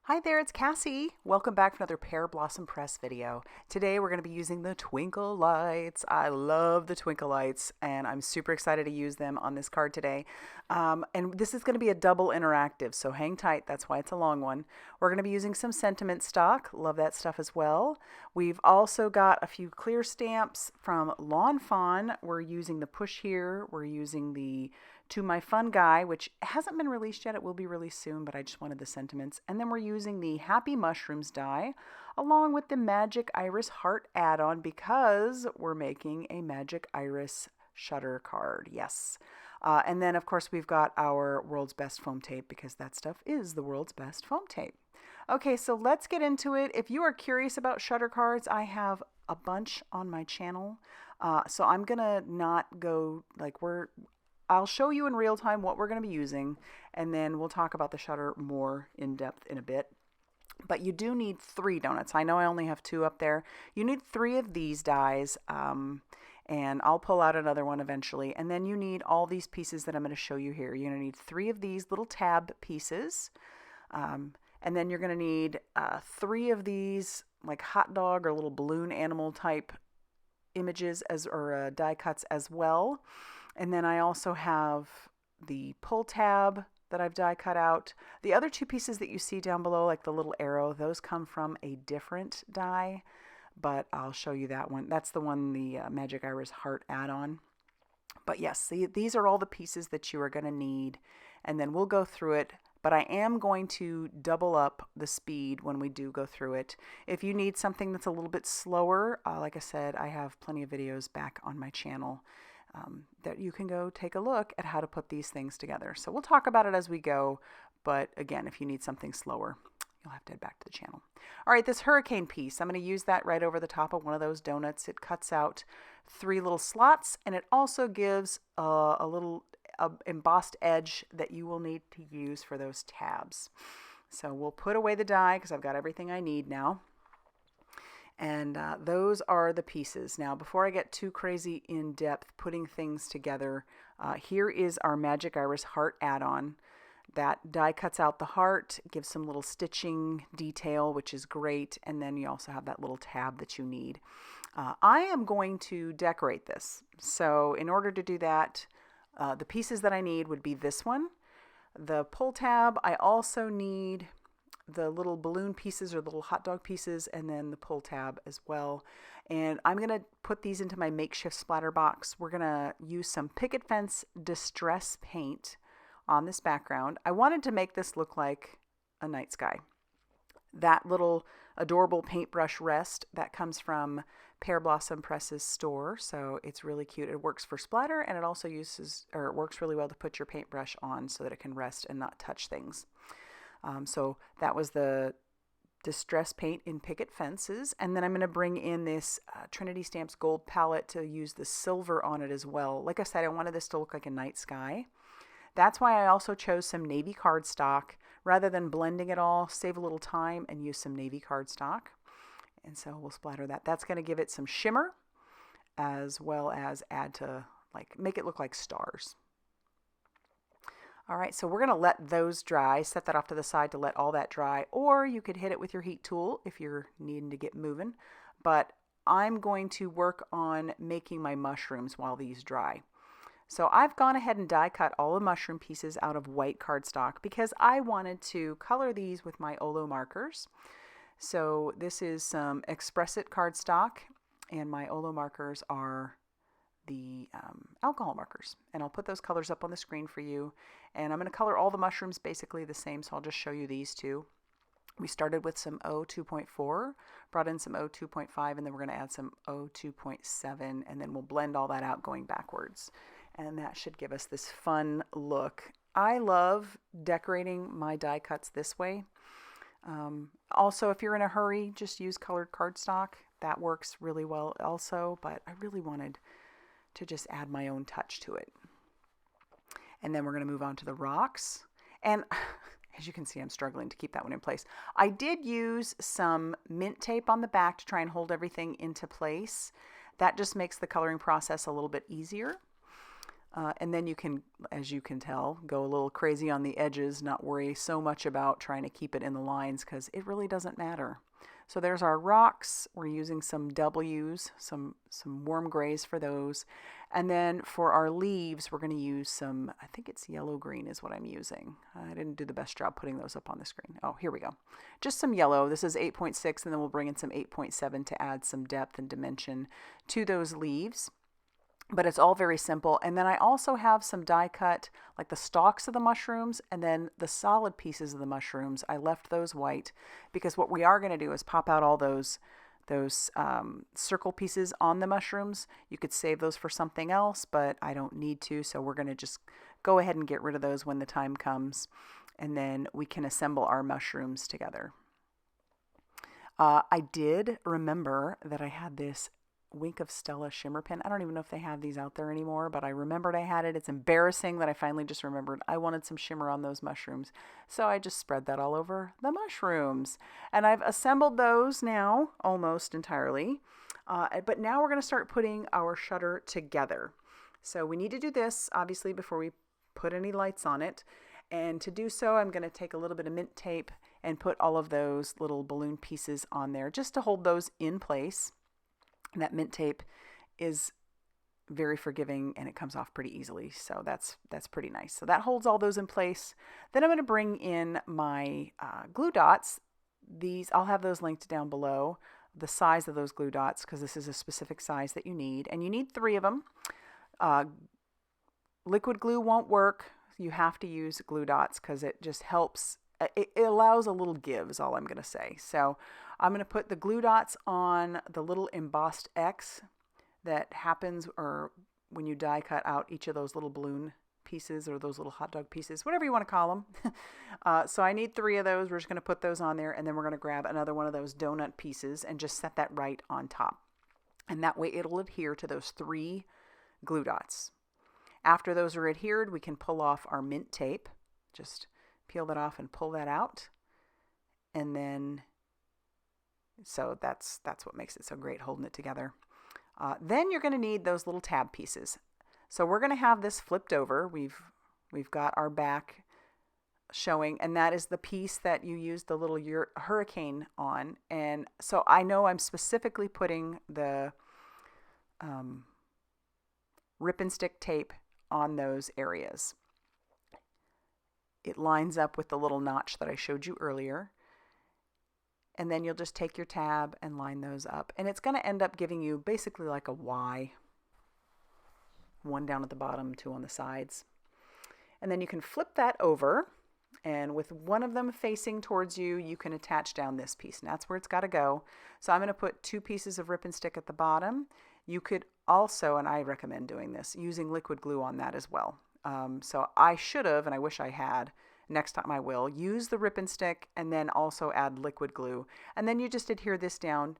Hi there, it's Cassie. Welcome back for another Pear Blossom Press video. Today we're going to be using the Twinkle Lights. I love the Twinkle Lights and I'm super excited to use them on this card today. And this is going to be a double interactive, so hang tight. That's why it's a long one. We're going to be using some sentiment stock. Love that stuff as well. We've also got a few clear stamps from Lawn Fawn. We're using the push here. We're using the To My Fun Guy, which hasn't been released yet. It will be released soon, but I just wanted the sentiments. And then we're using the Happy Mushrooms die along with the Magic Iris Heart add-on because we're making a Magic Iris shutter card. Yes. And then, of course, we've got our World's Best Foam Tape because that stuff is the world's best foam tape. Okay, so let's get into it. If you are curious about shutter cards, I have a bunch on my channel. So I'm going to not go like I'll show you in real time what we're going to be using, and then we'll talk about the shutter more in depth in a bit. But you do need 3 donuts. I know I only have 2 up there. You need 3 of these dies, and I'll pull out another one eventually. And then you need all these pieces that I'm going to show you here. You're going to need 3 of these little tab pieces, and then you're going to need 3 of these like hot dog or little balloon animal type images or die cuts as well. And then I also have the pull tab that I've die cut out. The other 2 pieces that you see down below, like the little arrow, those come from a different die, but I'll show you that one. That's the one, the Magic Iris Heart add-on. But yes, see, these are all the pieces that you are going to need, and then we'll go through it. But I am going to double up the speed when we do go through it. If you need something that's a little bit slower, like I said, I have plenty of videos back on my channel that you can go take a look at how to put these things together. So we'll talk about it as we go, but again, if you need something slower, you'll have to head back to the channel. All right, this hurricane piece, I'm going to use that right over the top of one of those donuts. It cuts out 3 little slots, and it also gives a little embossed edge that you will need to use for those tabs. So we'll put away the die because I've got everything I need now. And those are the pieces. Now, before I get too crazy in depth putting things together, here is our Magic Iris Heart add-on. That die cuts out the heart, gives some little stitching detail, which is great. And then you also have that little tab that you need. I am going to decorate this. So in order to do that, the pieces that I need would be this one, the pull tab. I also need the little balloon pieces or the little hot dog pieces, and then the pull tab as well. And I'm going to put these into my makeshift splatter box. We're going to use some picket fence distress paint on this background. I wanted to make this look like a night sky. That little adorable paintbrush rest that comes from Pear Blossom Press's store, so it's really cute. It works for splatter, and it also it works really well to put your paintbrush on so that it can rest and not touch things. So that was the distress paint in picket fences. And then I'm going to bring in this Trinity Stamps gold palette to use the silver on it as well. Like I said, I wanted this to look like a night sky. That's why I also chose some navy cardstock. Rather than blending it all, save a little time and use some navy cardstock. And so we'll splatter that. That's going to give it some shimmer as well as add to, make it look like stars. All right, so we're going to let those dry, set that off to the side to let all that dry, or you could hit it with your heat tool if you're needing to get moving. But I'm going to work on making my mushrooms while these dry. So I've gone ahead and die cut all the mushroom pieces out of white cardstock because I wanted to color these with my Olo markers. So this is some Express It cardstock, and my Olo markers are the alcohol markers, and I'll put those colors up on the screen for you. And I'm going to color all the mushrooms basically the same, so I'll just show you these 2. We started with some O2.4, brought in some O2.5, and then we're going to add some O2.7, and then we'll blend all that out going backwards. And that should give us this fun look. I love decorating my die cuts this way. Also, if you're in a hurry, just use colored cardstock. That works really well also, but I really wanted to just add my own touch to it. And then we're going to move on to the rocks. And as you can see, I'm struggling to keep that one in place. I did use some mint tape on the back to try and hold everything into place. That just makes the coloring process a little bit easier. And then you can, as you can tell, go a little crazy on the edges, not worry so much about trying to keep it in the lines because it really doesn't matter. So there's our rocks. We're using some W's, some warm grays for those. And then for our leaves, we're going to use some, I think it's yellow-green is what I'm using. I didn't do the best job putting those up on the screen. Oh, here we go. Just some yellow. This is 8.6, and then we'll bring in some 8.7 to add some depth and dimension to those leaves. But it's all very simple. And then I also have some die cut, like the stalks of the mushrooms and then the solid pieces of the mushrooms. I left those white because what we are going to do is pop out all those circle pieces on the mushrooms. You could save those for something else, but I don't need to. So we're going to just go ahead and get rid of those when the time comes. And then we can assemble our mushrooms together. I did remember that I had this Wink of Stella shimmer pen. I don't even know if they have these out there anymore, but I remembered I had it. It's embarrassing that I finally just remembered I wanted some shimmer on those mushrooms. So I just spread that all over the mushrooms. And I've assembled those now almost entirely. But now we're going to start putting our shutter together. So we need to do this, obviously, before we put any lights on it. And to do so, I'm going to take a little bit of mint tape and put all of those little balloon pieces on there just to hold those in place. And that mint tape is very forgiving and it comes off pretty easily. So that's pretty nice. So that holds all those in place. Then I'm going to bring in my glue dots. These, I'll have those linked down below, the size of those glue dots, because this is a specific size that you need. And you need 3 of them. Liquid glue won't work. You have to use glue dots because it just helps. It allows a little give is all I'm going to say. So I'm going to put the glue dots on the little embossed X that happens or when you die cut out each of those little balloon pieces or those little hot dog pieces, whatever you want to call them. So I need 3 of those. We're just going to put those on there, and then we're going to grab another one of those donut pieces and just set that right on top. And that way it'll adhere to those 3 glue dots. After those are adhered, we can pull off our mint tape. Just peel that off and pull that out. And then, so that's what makes it so great holding it together. Then you're going to need those little tab pieces. So we're going to have this flipped over. We've got our back showing, and that is the piece that you use the little hurricane on. And so I know I'm specifically putting the rip and stick tape on those areas. It lines up with the little notch that I showed you earlier. And then you'll just take your tab and line those up. And it's going to end up giving you basically like a Y. 1 down at the bottom, 2 on the sides. And then you can flip that over. And with one of them facing towards you, you can attach down this piece. And that's where it's got to go. So I'm going to put 2 pieces of rip and stick at the bottom. You could also, and I recommend doing this, using liquid glue on that as well. So I should have, and I wish I had, next time I will, use the rip and stick and then also add liquid glue. And then you just adhere this down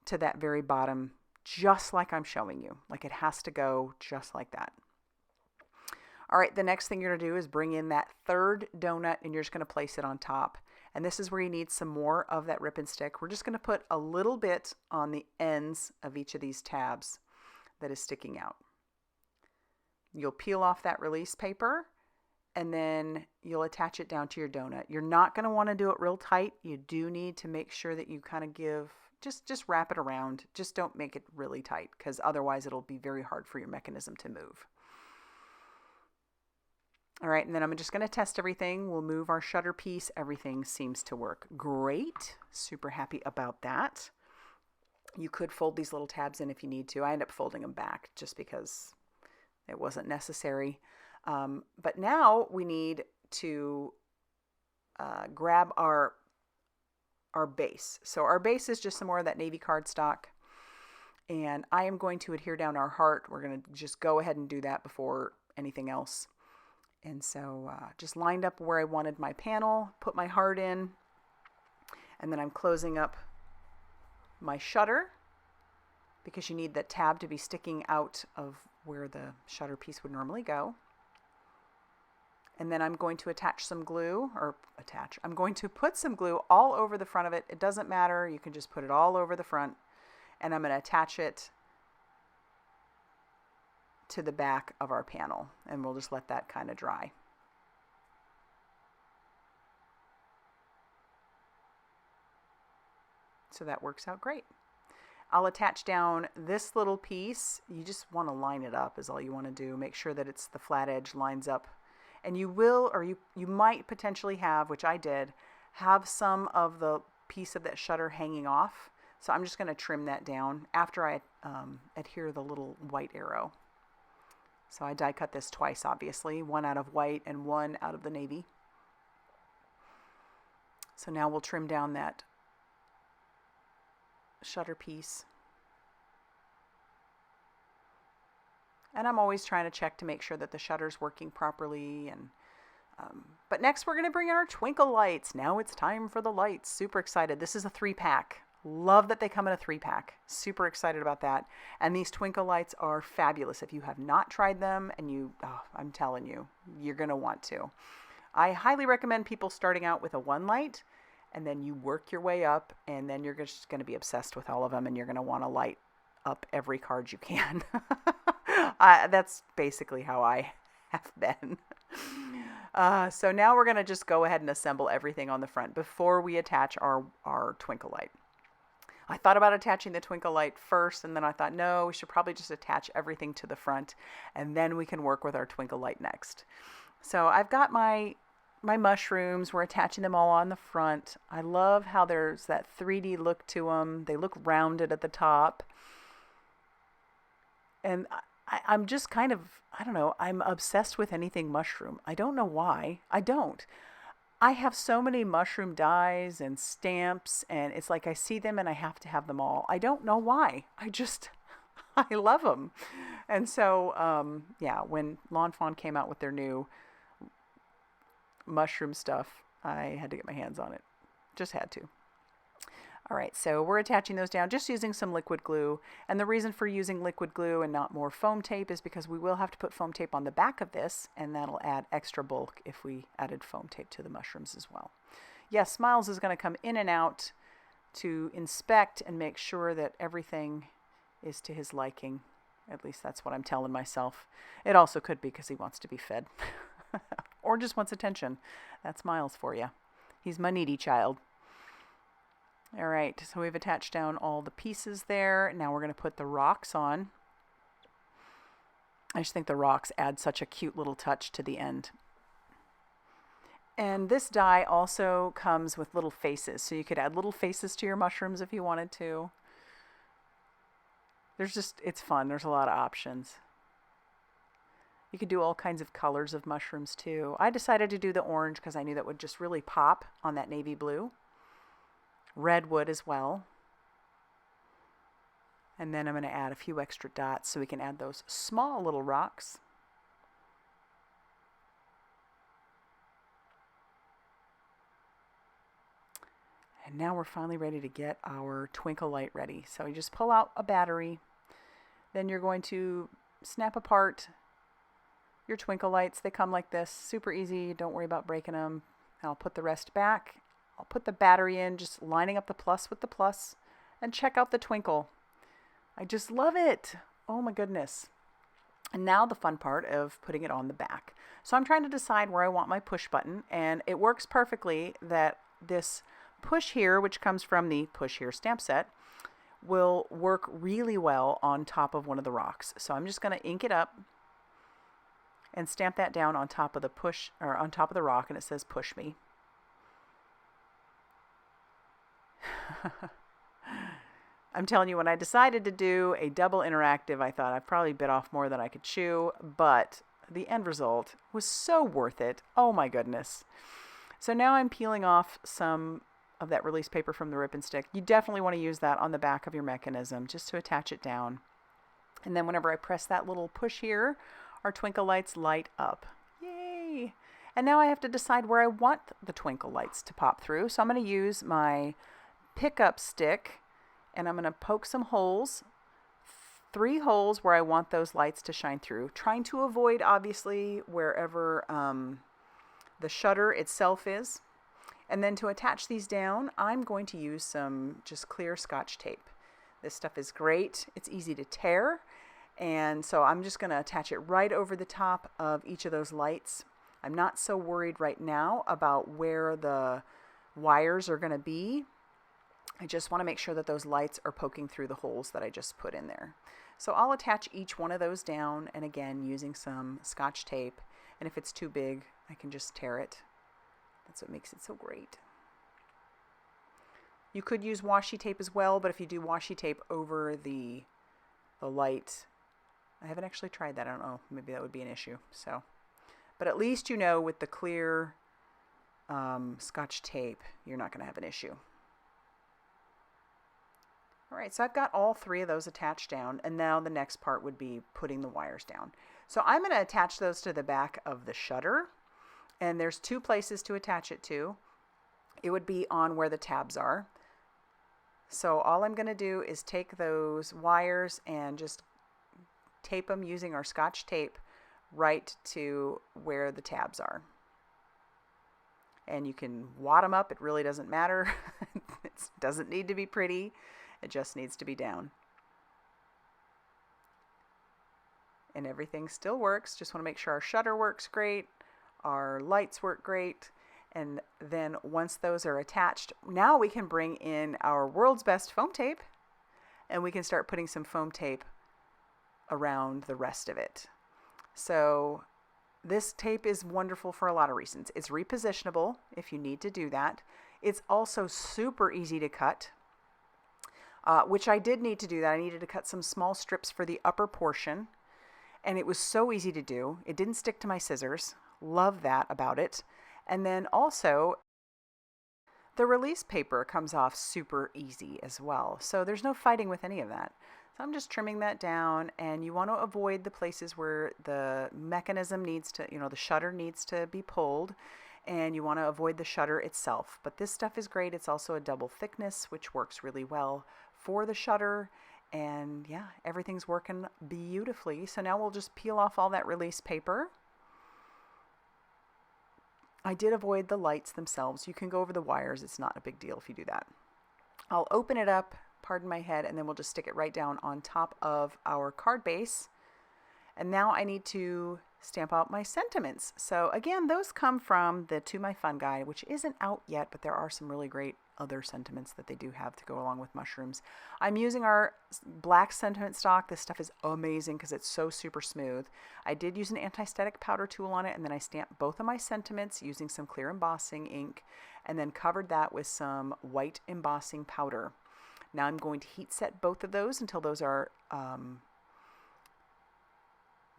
to that very bottom, just like I'm showing you. Like it has to go just like that. All right, the next thing you're going to do is bring in that 3rd donut and you're just going to place it on top. And this is where you need some more of that rip and stick. We're just going to put a little bit on the ends of each of these tabs that is sticking out. You'll peel off that release paper and then you'll attach it down to your donut. You're not going to want to do it real tight. You do need to make sure that you kind of give, just wrap it around. Just don't make it really tight because otherwise it'll be very hard for your mechanism to move. All right, and then I'm just going to test everything. We'll move our shutter piece. Everything seems to work great. Super happy about that. You could fold these little tabs in if you need to. I end up folding them back just because it wasn't necessary. But now we need to grab our base. So our base is just some more of that navy cardstock. And I am going to adhere down our heart. We're going to just go ahead and do that before anything else. And so just lined up where I wanted my panel, put my heart in, and then I'm closing up my shutter because you need that tab to be sticking out of where the shutter piece would normally go. And then I'm going to attach some glue, I'm going to put some glue all over the front of it. It doesn't matter. You can just put it all over the front. And I'm going to attach it to the back of our panel, and we'll just let that kind of dry. So that works out great. I'll attach down this little piece. You just want to line it up is all you want to do. Make sure that it's the flat edge lines up. And you will, or you might potentially have, which I did, have some of the piece of that shutter hanging off. So I'm just going to trim that down after I adhere the little white arrow. So I die cut this twice, obviously, one out of white and one out of the navy. So now we'll trim down that shutter piece. And I'm always trying to check to make sure that the shutter's working properly. And but next we're going to bring in our twinkle lights. Now it's time for the lights. Super excited. This is a 3-pack. Love that they come in a 3-pack. Super excited about that. And these twinkle lights are fabulous. If you have not tried them, and I'm telling you, you're going to want to. I highly recommend people starting out with a 1 light, and then you work your way up, and then you're just going to be obsessed with all of them, and you're going to want to light up every card you can. That's basically how I have been. So now we're going to just go ahead and assemble everything on the front before we attach our twinkle light. I thought about attaching the twinkle light first, and then I thought, no, we should probably just attach everything to the front, and then we can work with our twinkle light next. So I've got my mushrooms. We're attaching them all on the front. I love how there's that 3D look to them. They look rounded at the top. And I'm just kind of, I don't know, I'm obsessed with anything mushroom. I don't know why. I have so many mushroom dies and stamps, and it's like I see them and I have to have them all. I don't know why. I love them. And so, yeah, when Lawn Fawn came out with their new mushroom stuff, I had to get my hands on it. Just had to. All right, so we're attaching those down just using some liquid glue. And the reason for using liquid glue and not more foam tape is because we will have to put foam tape on the back of this, and that'll add extra bulk if we added foam tape to the mushrooms as well. Yes, Smiles is going to come in and out to inspect and make sure that everything is to his liking. At least that's what I'm telling myself. It also could be because he wants to be fed or just wants attention. That's Miles for you. He's my needy child. All right, so we've attached down all the pieces there. Now we're going to put the rocks on. I just think the rocks add such a cute little touch to the end. And this die also comes with little faces, so you could add little faces to your mushrooms if you wanted to. It's fun. There's a lot of options. You could do all kinds of colors of mushrooms too. I decided to do the orange because I knew that would just really pop on that navy blue. Redwood as well. And then I'm going to add a few extra dots so we can add those small little rocks. And now we're finally ready to get our twinkle light ready. So you just pull out a battery. Then you're going to snap apart your twinkle lights. They come like this, super easy. Don't worry about breaking them. I'll put the rest back. I'll put the battery in, just lining up the plus with the plus, and check out the twinkle. I just love it. Oh my goodness. And now the fun part of putting it on the back. So I'm trying to decide where I want my push button, and it works perfectly that this push here, which comes from the Push Here stamp set, will work really well on top of one of the rocks. So I'm just going to ink it up and stamp that down on top of the push, or on top of the rock, and it says Push Me. I'm telling you, when I decided to do a double interactive, I thought I probably bit off more than I could chew, but the end result was so worth it. Oh my goodness. So now I'm peeling off some of that release paper from the rip and stick. You definitely want to use that on the back of your mechanism just to attach it down. And then whenever I press that little push here, our twinkle lights light up. Yay! And now I have to decide where I want the twinkle lights to pop through. So I'm going to use my pickup stick, and I'm going to poke some holes, 3 holes where I want those lights to shine through, trying to avoid obviously wherever the shutter itself is. And then to attach these down, I'm going to use some just clear Scotch tape. This stuff is great. It's easy to tear, And so I'm just going to attach it right over the top of each of those lights. I'm not so worried right now about where the wires are going to be. I just want to make sure that those lights are poking through the holes that I just put in there. So I'll attach each one of those down, and again using some Scotch tape, and if it's too big I can just tear it. That's what makes it so great. You could use washi tape as well, but if you do washi tape over the light, I haven't actually tried that. I don't know. Maybe that would be an issue. So, but at least you know with the clear Scotch tape, you're not going to have an issue. All right, so I've got all three of those attached down, and now the next part would be putting the wires down. So I'm going to attach those to the back of the shutter, and there's two places to attach it to. It would be on where the tabs are. So all I'm going to do is take those wires and just tape them using our Scotch tape right to where the tabs are. And you can wad them up, it really doesn't matter. It doesn't need to be pretty, it just needs to be down. And everything still works, just want to make sure our shutter works great, our lights work great. And then once those are attached, now we can bring in our world's best foam tape, and we can start putting some foam tape around the rest of it. So this tape is wonderful for a lot of reasons. It's repositionable if you need to do that. It's also super easy to cut, which I did need to do that. I needed to cut some small strips for the upper portion, and it was so easy to do. It didn't stick to my scissors. Love that about it. And then also, the release paper comes off super easy as well. So there's no fighting with any of that. So I'm just trimming that down, and you want to avoid the places where the mechanism needs to, the shutter needs to be pulled, and you want to avoid the shutter itself. But this stuff is great. It's also a double thickness, which works really well for the shutter. And yeah, everything's working beautifully. So now we'll just peel off all that release paper. I did avoid the lights themselves. You can go over the wires. It's not a big deal if you do that. I'll open it up, pardon my head, and then we'll just stick it right down on top of our card base. And now I need to stamp out my sentiments. So again, those come from the To My Fun guide, which isn't out yet, but there are some really great other sentiments that they do have to go along with mushrooms. I'm using our black sentiment stock. This stuff is amazing because it's so super smooth. I did use an anti-static powder tool on it, and then I stamped both of my sentiments using some clear embossing ink, and then covered that with some white embossing powder. Now I'm going to heat set both of those until those are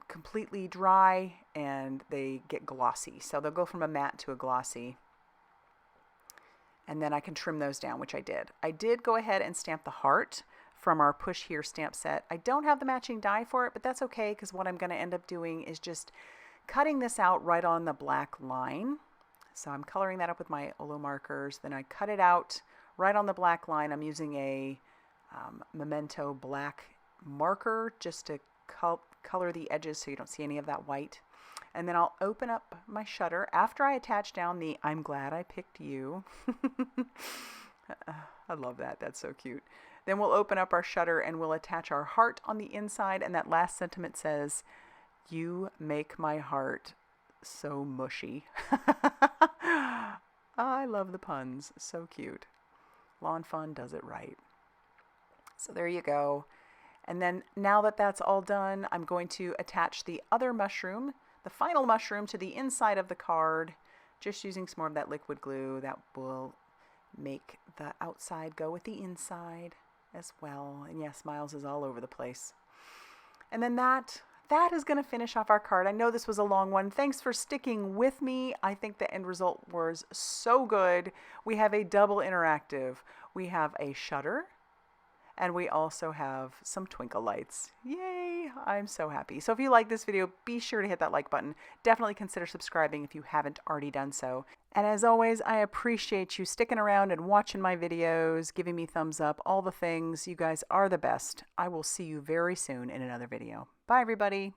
completely dry and they get glossy. So they'll go from a matte to a glossy. And then I can trim those down, which I did. I did go ahead and stamp the heart from our Push Here stamp set. I don't have the matching die for it, but that's okay, because what I'm going to end up doing is just cutting this out right on the black line. So I'm coloring that up with my Olo markers. Then I cut it out right on the black line. I'm using a Memento black marker just to color the edges so you don't see any of that white. And then I'll open up my shutter after I attach down the I'm glad I picked you. I love that. That's so cute. Then we'll open up our shutter and we'll attach our heart on the inside. And that last sentiment says, "You make my heart so mushy." I love the puns. So cute. Lawn Fawn does it right. So there you go. And then now that that's all done, I'm going to attach the other mushroom, the final mushroom, to the inside of the card, just using some more of that liquid glue. That will make the outside go with the inside as well. And yes, Miles is all over the place. And then that is going to finish off our card. I know this was a long one. Thanks for sticking with me. I think the end result was so good. We have a double interactive. We have a shutter, and we also have some twinkle lights. Yay! I'm so happy. So if you like this video, be sure to hit that like button. Definitely consider subscribing if you haven't already done so. And as always, I appreciate you sticking around and watching my videos, giving me thumbs up, all the things. You guys are the best. I will see you very soon in another video. Bye, everybody.